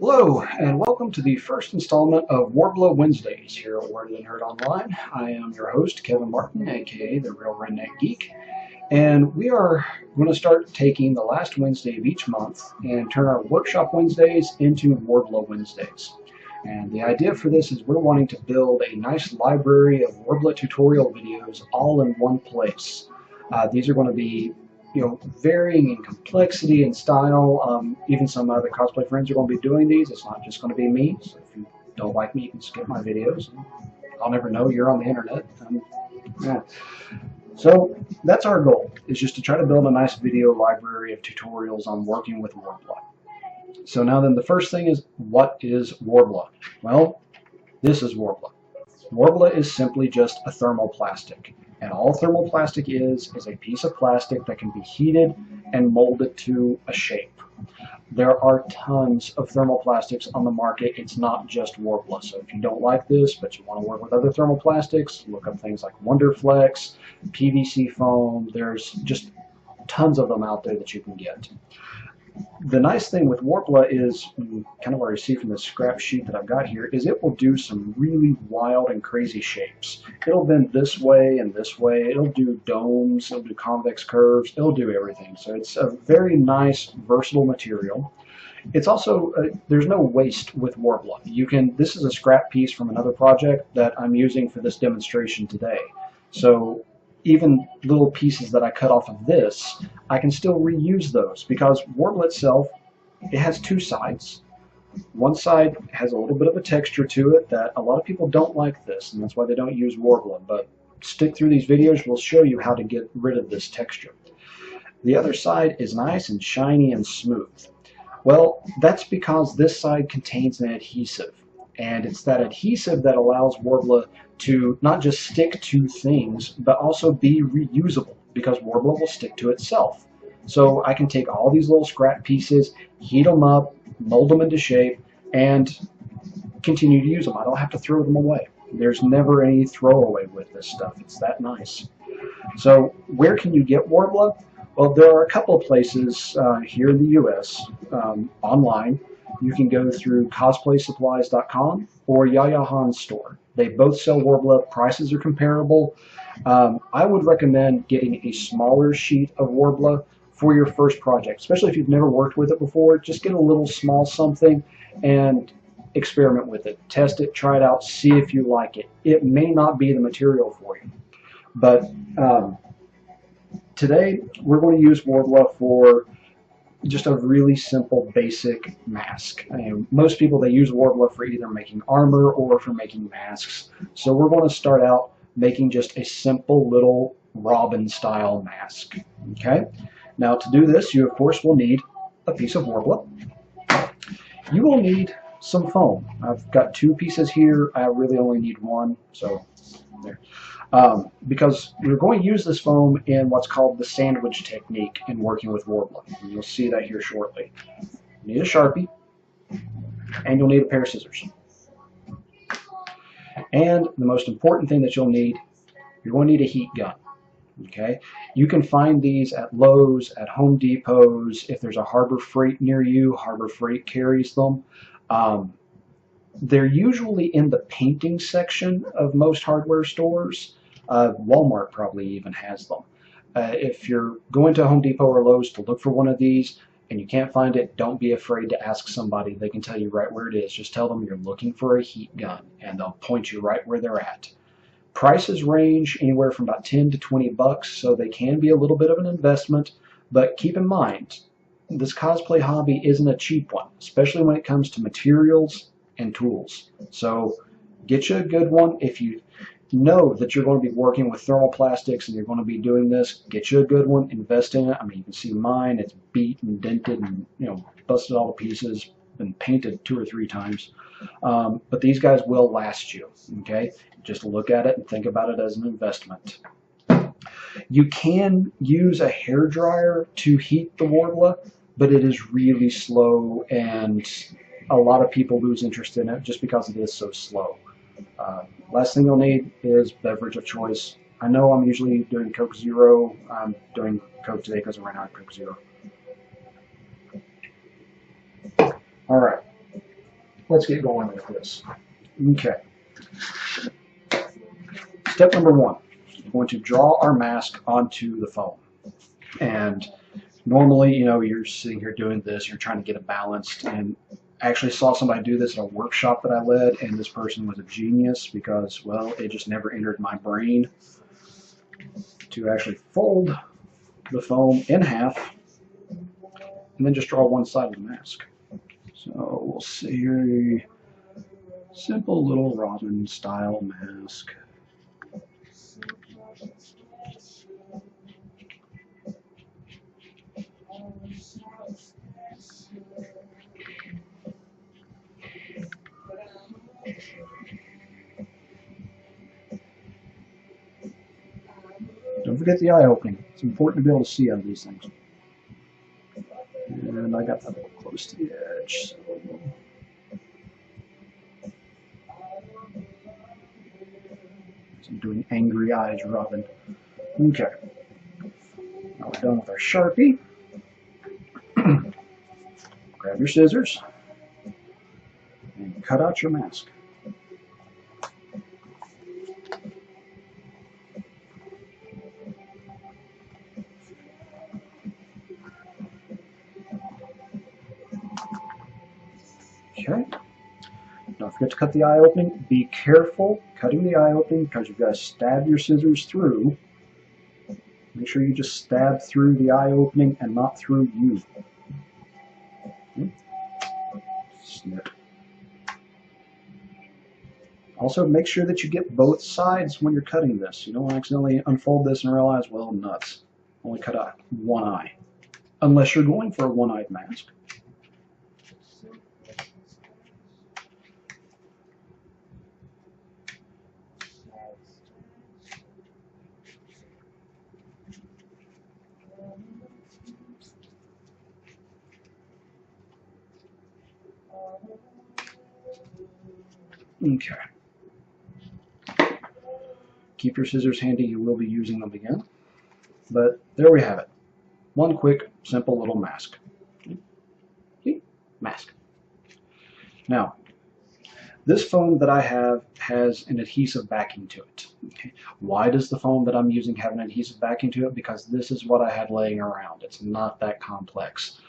Hello, and welcome to the first installment of Worbla Wednesdays here at Word and Heard Online. I am your host, Kevin Martin, aka The Real Redneck Geek, and we are going to start taking the last Wednesday of each month and turn our Workshop Wednesdays into Worbla Wednesdays. And the idea for this is we're wanting to build a nice library of Worbla tutorial videos all in one place. These are going to be varying in complexity and style. Even some other cosplay friends are going to be doing these. It's not just going to be me. So if you don't like me, you can skip my videos. I'll never know you're on the internet. Yeah. So that's our goal, is just to try to build a nice video library of tutorials on working with Worbla. So now then, the first thing is, what is Worbla? Well, this is Worbla. Worbla is simply just a thermoplastic. And all thermoplastic is a piece of plastic that can be heated and molded to a shape. There are tons of thermoplastics on the market. It's not just Worbla. So if you don't like this, but you want to work with other thermoplastics, look up things like Wonderflex, PVC foam. There's just tons of them out there that you can get. The nice thing with Worbla is, kind of what you see from the scrap sheet that I've got here, is it will do some really wild and crazy shapes. It'll bend this way and this way. It'll do domes. It'll do convex curves. It'll do everything. So it's a very nice, versatile material. It's also, there's no waste with Worbla. This is a scrap piece from another project that I'm using for this demonstration today. So even little pieces that I cut off of this, I can still reuse those, because Worbla itself, it has two sides. One side has a little bit of a texture to it that a lot of people don't like this, and that's why they don't use Worbla. But stick through these videos, we'll show you how to get rid of this texture. The other side is nice and shiny and smooth. Well, that's because this side contains an adhesive. And it's that adhesive that allows Worbla to not just stick to things, but also be reusable, because Worbla will stick to itself. So I can take all these little scrap pieces, heat them up, mold them into shape, and continue to use them. I don't have to throw them away. There's never any throwaway with this stuff. It's that nice. So where can you get Worbla? Well, there are a couple of places here in the US online. You can go through cosplaysupplies.com or Yaya Han's store. They both sell Worbla. Prices are comparable. I would recommend getting a smaller sheet of Worbla for your first project, especially if you've never worked with it before. Just get a little small something and experiment with it. Test it, try it out, see if you like it. It may not be the material for you. But today we're going to use Worbla for just a really simple, basic mask. Most people, they use Worbla for either making armor or for making masks. So we're going to start out making just a simple little Robin style mask. Okay. Now to do this, you of course will need a piece of Worbla. You will need some foam. I've got two pieces here. I really only need one. So there. Because we're going to use this foam in what's called the sandwich technique in working with Worbla. And you'll see that here shortly. You need a Sharpie, and you'll need a pair of scissors. And the most important thing that you'll need, you're going to need a heat gun. Okay? You can find these at Lowe's, at Home Depots. If there's a Harbor Freight near you, Harbor Freight carries them. They're usually in the painting section of most hardware stores. Walmart probably even has them. If you're going to Home Depot or Lowe's to look for one of these and you can't find it, don't be afraid to ask somebody. They can tell you right where it is. Just tell them you're looking for a heat gun, and they'll point you right where they're at. Prices range anywhere from about 10 to 20 bucks, so they can be a little bit of an investment, but keep in mind, this cosplay hobby isn't a cheap one, especially when it comes to materials and tools. So get you a good one. If you know that you're going to be working with thermoplastics and you're going to be doing this, get you a good one, invest in it. I mean, you can see mine, it's beat and dented and busted all to pieces, been painted 2 or 3 times. But these guys will last you. Okay, just look at it and think about it as an investment. You can use a hair dryer to heat the Worbla, but it is really slow, and a lot of people lose interest in it just because it is so slow. Last thing you'll need is beverage of choice. I know I'm usually doing Coke Zero. I'm doing Coke today because I ran out of Coke Zero. All right, let's get going with this. Okay. Step number one, we're going to draw our mask onto the foam. And normally, you know, you're sitting here doing this, you're trying to get it balanced, and I actually saw somebody do this at a workshop that I led, and this person was a genius because, well, it just never entered my brain to actually fold the foam in half and then just draw one side of the mask. So we'll see here, simple little Robin style mask. Don't forget the eye opening. It's important to be able to see out of these things. And I got that a little close to the edge. So I'm doing angry eyes, Robin. Okay. Now we're done with our Sharpie. Grab your scissors and cut out your mask. Okay. Don't forget to cut the eye opening. Be careful cutting the eye opening because you've got to stab your scissors through. Make sure you just stab through the eye opening and not through you. Okay. Snip. Also, make sure that you get both sides when you're cutting this. You don't want to accidentally unfold this and realize, well, nuts. Only cut out one eye. Unless you're going for a one-eyed mask. Okay. Keep your scissors handy, you will be using them again. But there we have it. One quick, simple little mask. See? Mask. Now, this foam that I have has an adhesive backing to it. Okay. Why does the foam that I'm using have an adhesive backing to it? Because this is what I had laying around. It's not that complex.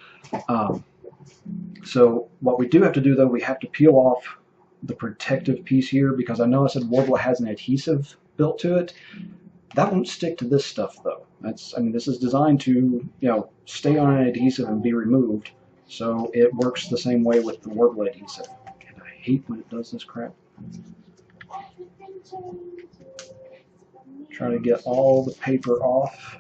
So what we do have to do, though, we have to peel off the protective piece here, because I know I said Worbla has an adhesive built to it. That won't stick to this stuff, though. This is designed to, stay on an adhesive and be removed, so it works the same way with the Worbla adhesive. And I hate when it does this crap. Try to get all the paper off.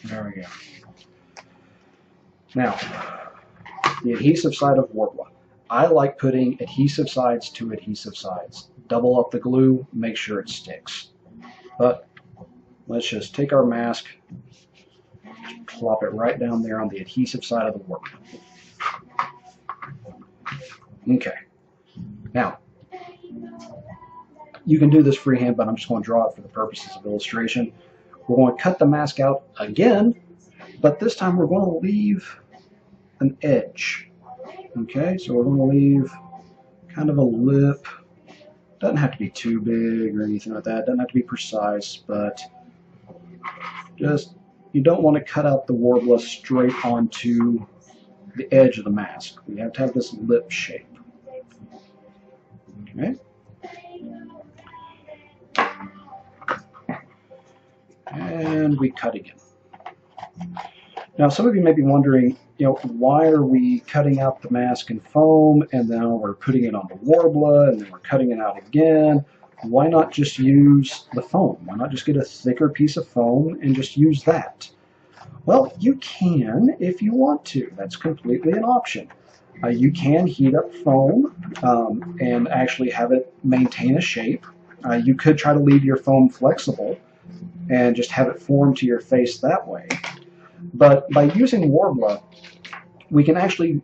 There we go. Now, the adhesive side of Worbla. I like putting adhesive sides to adhesive sides. Double up the glue, make sure it sticks. But let's just take our mask, plop it right down there on the adhesive side of the Worbla. Okay. Now, you can do this freehand, but I'm just going to draw it for the purposes of illustration. We're going to cut the mask out again, but this time we're going to leave an edge. Okay, so we're going to leave kind of a lip. Doesn't have to be too big or anything like that. Doesn't have to be precise, but just, you don't want to cut out the Worbla straight onto the edge of the mask. We have to have this lip shape. Okay. And we cut again. Now, some of you may be wondering, why are we cutting out the mask in foam, and then we're putting it on the Worbla, and then we're cutting it out again? Why not just use the foam? Why not just get a thicker piece of foam and just use that? Well, you can if you want to. That's completely an option. You can heat up foam and actually have it maintain a shape. You could try to leave your foam flexible and just have it form to your face that way. But by using Worbla, we can actually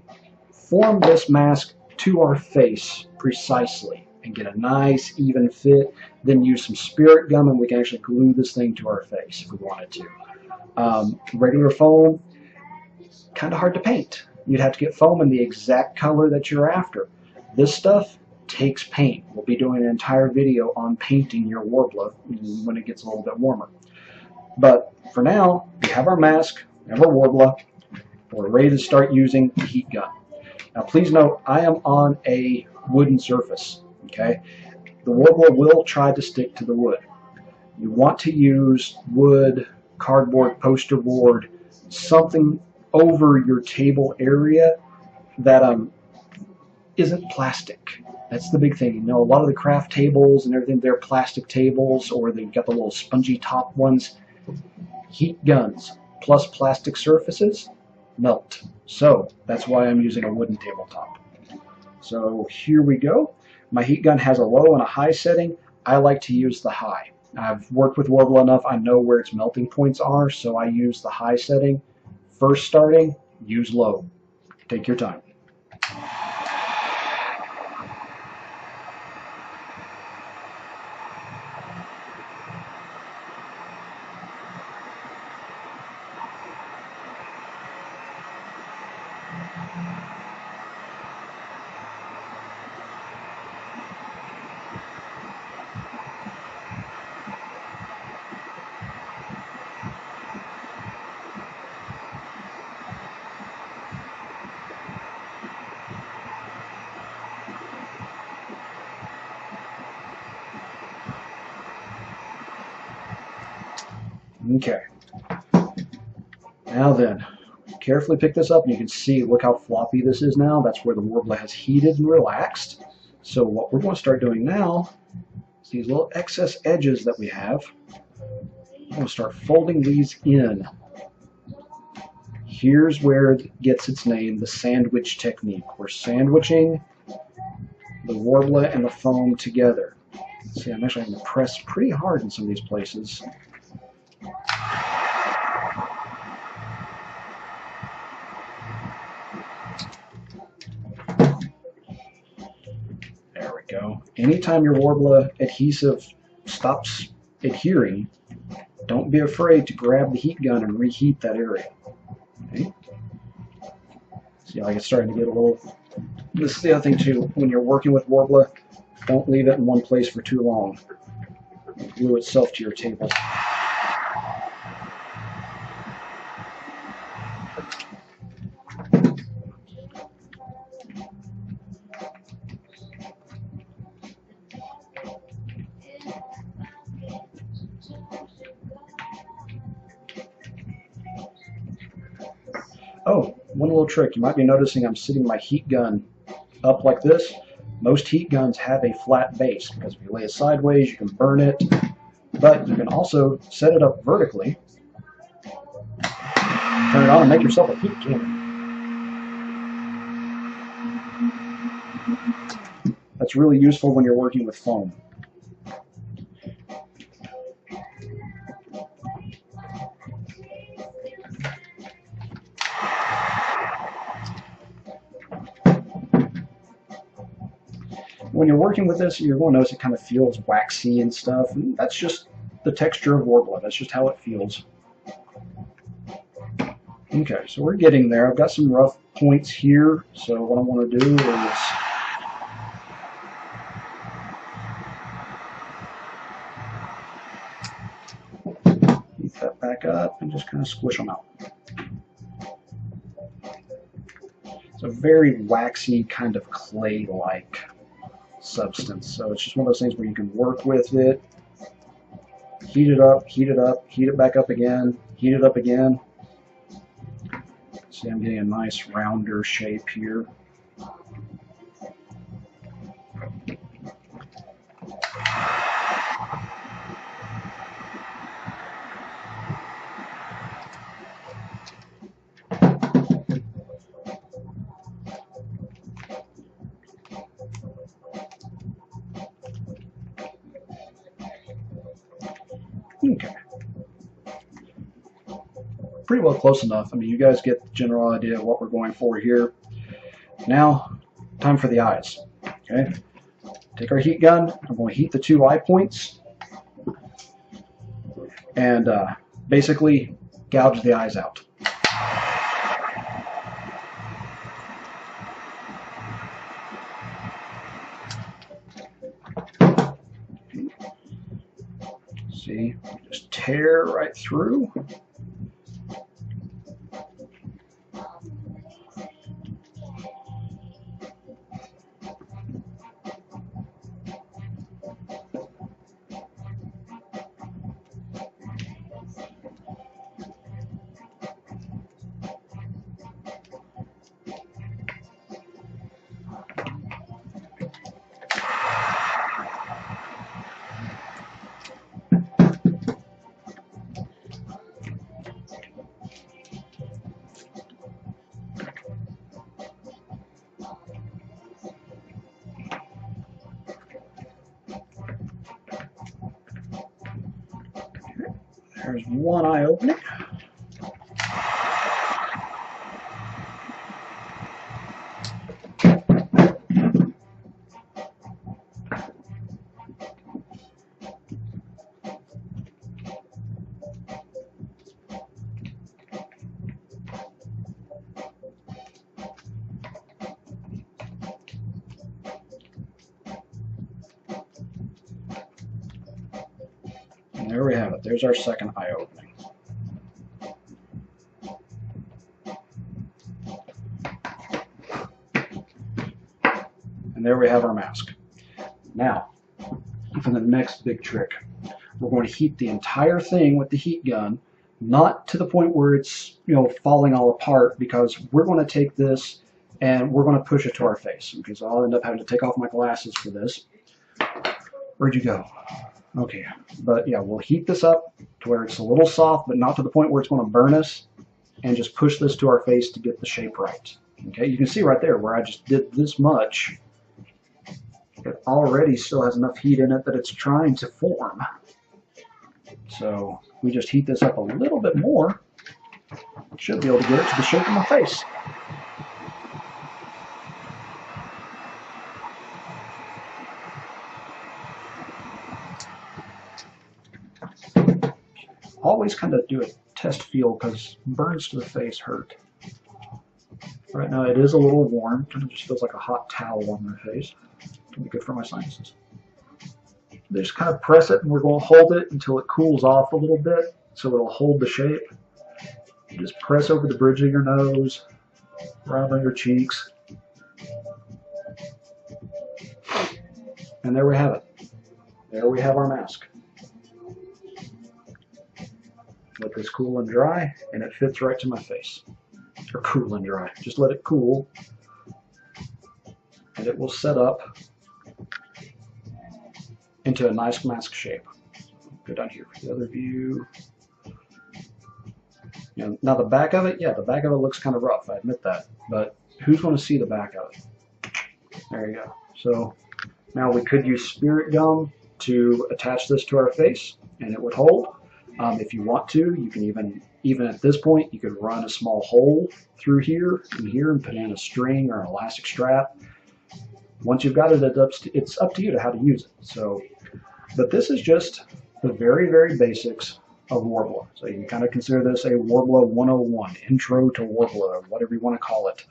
form this mask to our face precisely and get a nice even fit, then use some spirit gum and we can actually glue this thing to our face if we wanted to. Regular foam, kind of hard to paint. You'd have to get foam in the exact color that you're after. This stuff takes paint. We'll be doing an entire video on painting your Worbla when it gets a little bit warmer. But for now, we have our mask, we have our Worbla, we're ready to start using the heat gun. Now please note, I am on a wooden surface, okay? The Worbla will try to stick to the wood. You want to use wood, cardboard, poster board, something over your table area that isn't plastic. That's the big thing. You know, a lot of the craft tables and everything, they're plastic tables, or they've got the little spongy top ones. Heat guns plus plastic surfaces melt. So that's why I'm using a wooden tabletop. So here we go. My heat gun has a low and a high setting. I like to use the high. I've worked with Worbla enough, I know where its melting points are, so I use the high setting. First starting, use low. Take your time. Okay. Now then, carefully pick this up and you can see, look how floppy this is now. That's where the Worbla has heated and relaxed. So what we're going to start doing now is these little excess edges that we have, we're going to start folding these in. Here's where it gets its name, the sandwich technique. We're sandwiching the Worbla and the foam together. See, I'm actually going to press pretty hard in some of these places. There we go. Anytime your Worbla adhesive stops adhering, don't be afraid to grab the heat gun and reheat that area. Okay? See, like it's starting to get a little... This is the other thing too, when you're working with Worbla, don't leave it in one place for too long. It'll glue itself to your table. Oh, one little trick. You might be noticing I'm sitting my heat gun up like this. Most heat guns have a flat base because if you lay it sideways, you can burn it. But you can also set it up vertically, turn it on, and make yourself a heat cannon. That's really useful when you're working with foam. When you're working with this, you're going to notice it kind of feels waxy and stuff. And that's just the texture of Worbla. That's just how it feels. Okay, so we're getting there. I've got some rough points here. So what I want to do is heat that back up and just kind of squish them out. It's a very waxy, kind of clay-like substance. So it's just one of those things where you can work with it, heat it up, heat it back up again, heat it up again. See, I'm getting a nice rounder shape here. Okay. Pretty well close enough. I mean, you guys get the general idea of what we're going for here. Now, time for the eyes. Okay, take our heat gun. I'm going to heat the 2 eye points and basically gouge the eyes out. See, just tear right through. There's one eye opening. And there we have it. There's our second eye opening. And there we have our mask. Now, for the next big trick, we're going to heat the entire thing with the heat gun, not to the point where it's, you know, falling all apart, because we're going to take this and we're going to push it to our face. Okay, so I'll end up having to take off my glasses for this. Where'd you go? Okay, but yeah, we'll heat this up to where it's a little soft, but not to the point where it's going to burn us, and just push this to our face to get the shape right. Okay, you can see right there where I just did this much. It already still has enough heat in it that it's trying to form. So we just heat this up a little bit more. Should be able to get it to the shape of my face. Always kind of do a test feel, because burns to the face hurt. Right now it is a little warm. Kind of just feels like a hot towel on my face. Can be good for my sinuses. Just kind of press it, and we're going to hold it until it cools off a little bit, so it'll hold the shape. Just press over the bridge of your nose, around on your cheeks. And there we have it. There we have our mask. Let this cool and dry, and it fits right to my face. Or cool and dry. Just let it cool, and it will set up into a nice mask shape. Go down here for the other view. You know, now the back of it, yeah, the back of it looks kind of rough, I admit that. But who's going to see the back of it? There you go. So now we could use spirit gum to attach this to our face, and it would hold. If you want to, you can even at this point, you could run a small hole through here and here and put in a string or an elastic strap. Once you've got it, it's up to you to how to use it. So, but this is just the very, very basics of Worbla. So you can kind of consider this a Worbla 101, intro to Worbla, whatever you want to call it.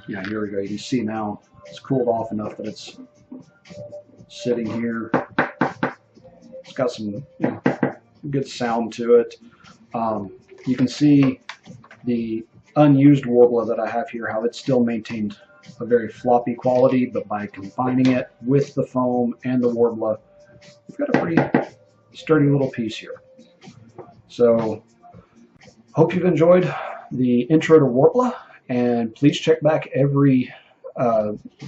Yeah, here we go. You can see now it's cooled off enough that it's sitting here. It's got some, you know, good sound to it. You can see the unused Worbla that I have here, how it's still maintained a very floppy quality, but by combining it with the foam and the Worbla, we've got a pretty sturdy little piece here. So, hope you've enjoyed the intro to Worbla, and please check back the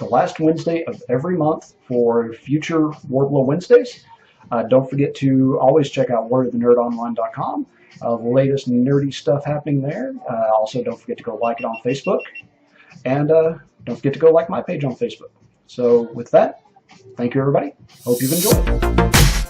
last Wednesday of every month for future Worbla Wednesdays. Don't forget to always check out wordofthenerdonline.com. The latest nerdy stuff happening there. Also, don't forget to go like it on Facebook. And don't forget to go like my page on Facebook. So with that, thank you, everybody. Hope you've enjoyed.